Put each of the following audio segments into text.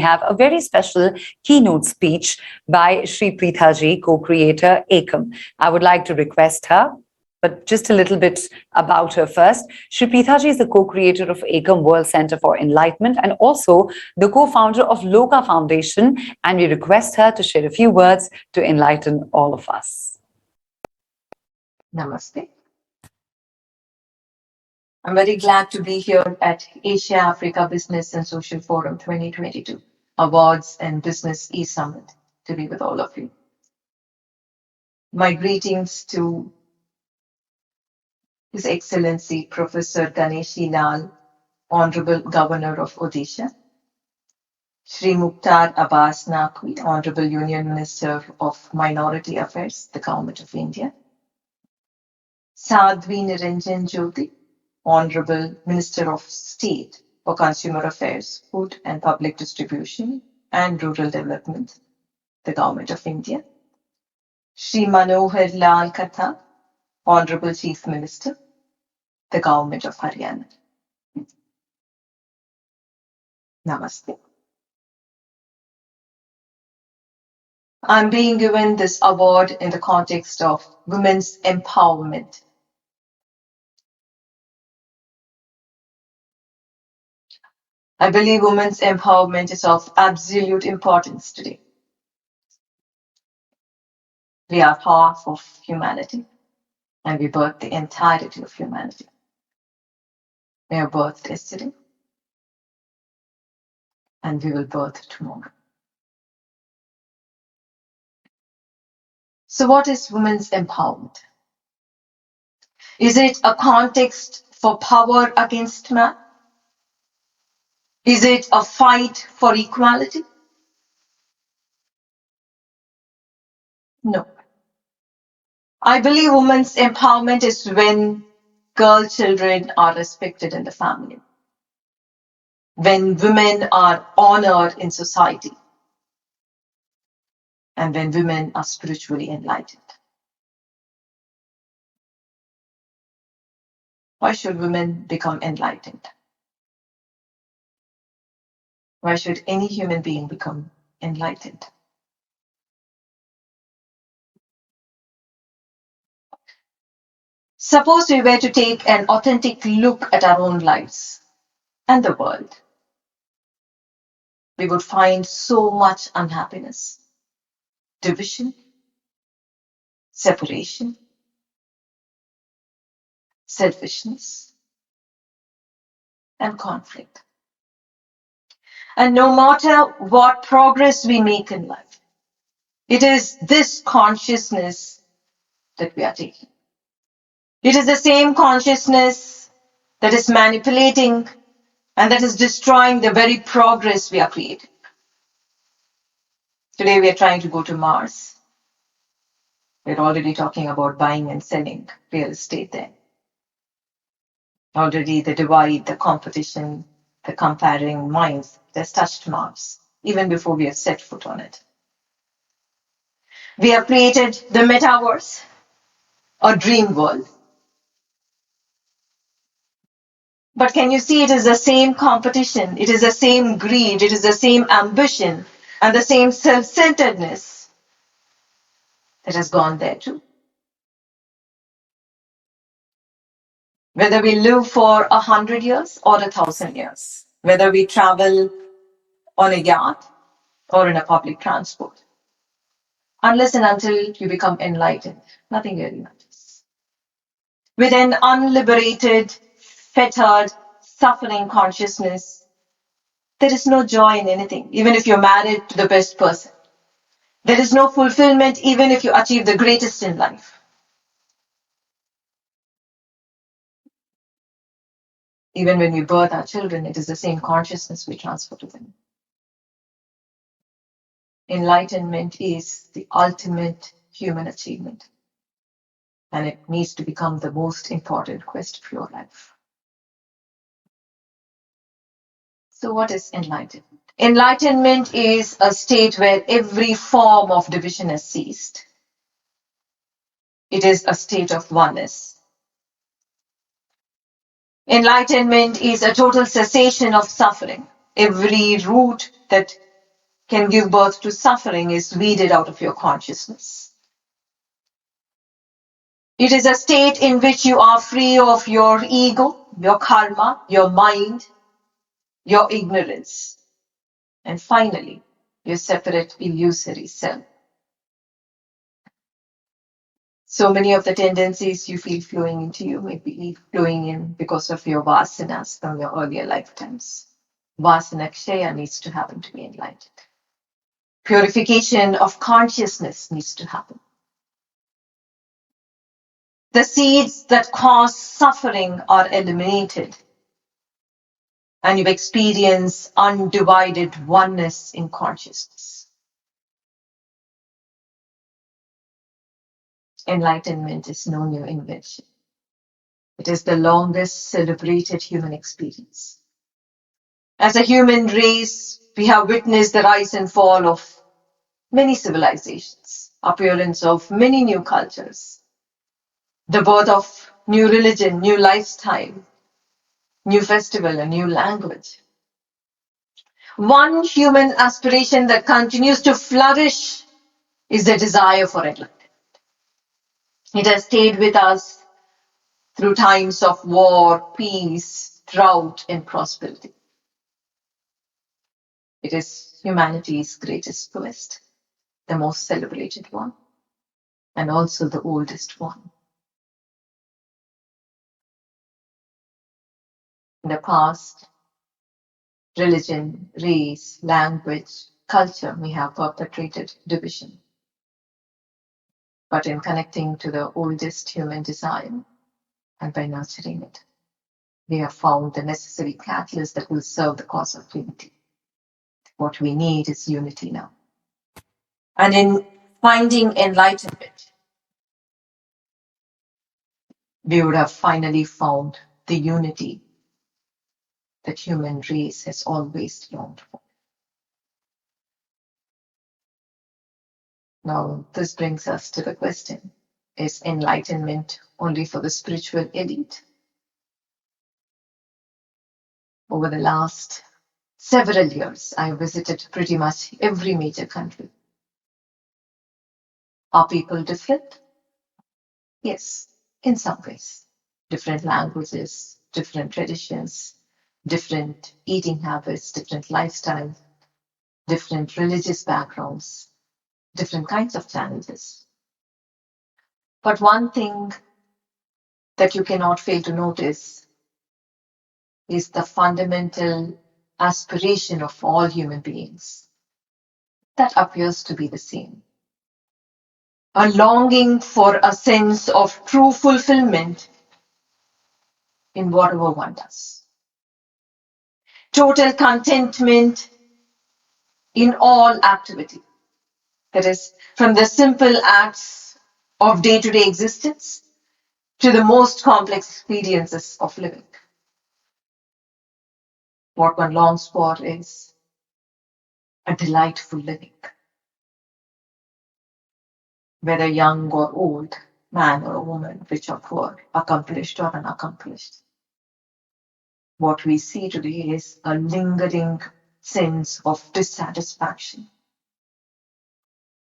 have a very special keynote speech by Shri Preethaji, co-creator ACOM. I would like to request her, but just a little bit about her first. Shri Preethaji is the co-creator of ACOM World Center for Enlightenment and also the co-founder of Loka Foundation, and we request her to share a few words to enlighten all of us. Namaste. I'm very glad to be here at Asia Africa Business and Social Forum 2022 Awards and Business E-Summit to be with all of you. My greetings to His Excellency Professor Ganeshi Lal, Honorable Governor of Odisha, Shri Mukhtar Abbas Naqvi, Honorable Union Minister of Minority Affairs, the Government of India, Sadhvi Niranjan Jyoti, Honorable Minister of State for Consumer Affairs, Food and Public Distribution and Rural Development, the Government of India, Shri Manohar Lal Khattar, Honorable Chief Minister, the Government of Haryana. Namaste. I'm being given this award in the context of women's empowerment. I believe women's empowerment is of absolute importance today. We are half of humanity, and we birth the entirety of humanity. We are birthed yesterday, and we will birth tomorrow. So what is women's empowerment? Is it a context for power against man? Is it a fight for equality? No. I believe women's empowerment is when girl children are respected in the family, when women are honored in society, and when women are spiritually enlightened. Why should women become enlightened? Why should any human being become enlightened? Suppose we were to take an authentic look at our own lives and the world. We would find so much unhappiness, division, separation, selfishness, and conflict. And no matter what progress we make in life, it is this consciousness that we are taking. It is the same consciousness that is manipulating and that is destroying the very progress we are creating. Today we are trying to go to Mars. We're already talking about buying and selling real estate there. Already the divide, the competition, the comparing minds has touched Mars, even before we have set foot on it. We have created the metaverse, a dream world. But can you see it is the same competition, it is the same greed, it is the same ambition, and the same self-centeredness that has gone there too. Whether we live for 100 years or 1,000 years, whether we travel on a yacht or in a public transport, unless and until you become enlightened, nothing really matters. With an unliberated, fettered, suffering consciousness, there is no joy in anything, even if you're married to the best person. There is no fulfillment, even if you achieve the greatest in life. Even when we birth our children, it is the same consciousness we transfer to them. Enlightenment is the ultimate human achievement, and it needs to become the most important quest of your life. So what is enlightenment? Enlightenment is a state where every form of division has ceased. It is a state of oneness. Enlightenment is a total cessation of suffering. Every root that can give birth to suffering is weeded out of your consciousness. It is a state in which you are free of your ego, your karma, your mind, your ignorance, and finally, your separate illusory self. So many of the tendencies you feel flowing into you may be flowing in because of your vasanas from your earlier lifetimes. Vasana kshaya needs to happen to be enlightened. Purification of consciousness needs to happen. The seeds that cause suffering are eliminated, and you experience undivided oneness in consciousness. Enlightenment is no new invention. It is the longest celebrated human experience. As a human race, we have witnessed the rise and fall of many civilizations, appearance of many new cultures, the birth of new religion, new lifestyle, new festival, a new language. One human aspiration that continues to flourish is the desire for enlightenment. It has stayed with us through times of war, peace, drought, and prosperity. It is humanity's greatest quest, the most celebrated one, and also the oldest one. In the past, religion, race, language, culture may have perpetrated division. But in connecting to the oldest human desire and by nurturing it, we have found the necessary catalyst that will serve the cause of unity. What we need is unity now. And in finding enlightenment, we would have finally found the unity that human race has always longed for. Now, this brings us to the question, is enlightenment only for the spiritual elite? Over the last several years, I visited pretty much every major country. Are people different? Yes, in some ways. Different languages, different traditions, different eating habits, different lifestyles, different religious backgrounds, different kinds of challenges. But one thing that you cannot fail to notice is the fundamental aspiration of all human beings. That appears to be the same. A longing for a sense of true fulfillment in whatever one does. Total contentment in all activity. That is, from the simple acts of day-to-day existence to the most complex experiences of living. What one longs for is a delightful living. Whether young or old, man or woman, rich or poor, accomplished or unaccomplished. What we see today is a lingering sense of dissatisfaction,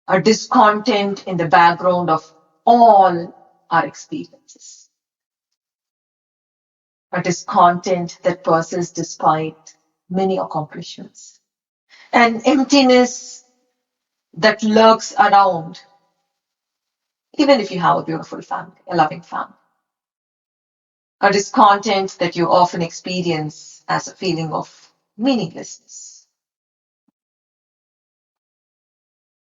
a discontent in the background of all our experiences, a discontent that persists despite many accomplishments, an emptiness that lurks around, even if you have a beautiful family, a loving family. A discontent that you often experience as a feeling of meaninglessness.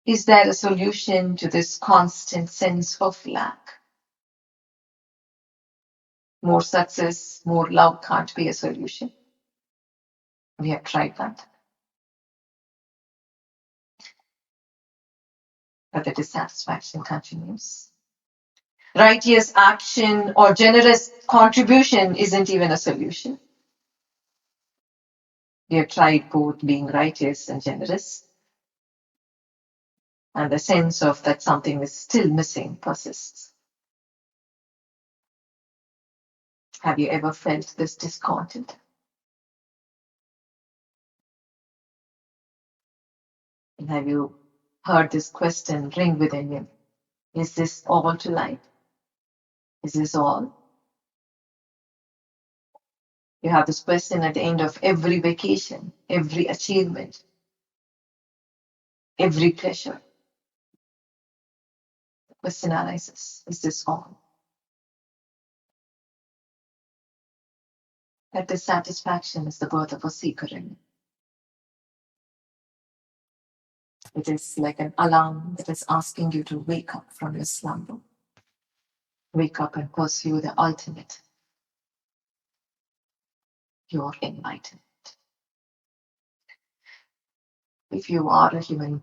Is there a solution to this constant sense of lack? More success, more love can't be a solution. We have tried that. But the dissatisfaction continues. Righteous action or generous contribution isn't even a solution. We have tried both being righteous and generous, and the sense of that something is still missing persists. Have you ever felt this discontent? And have you heard this question ring within you? Is this all to life? Is this all? You have this question at the end of every vacation, every achievement, every pleasure. The question arises, is this all? That dissatisfaction is the birth of a seeker in you. It is like an alarm that is asking you to wake up from your slumber. Wake up and pursue the ultimate, your enlightenment. If you are a human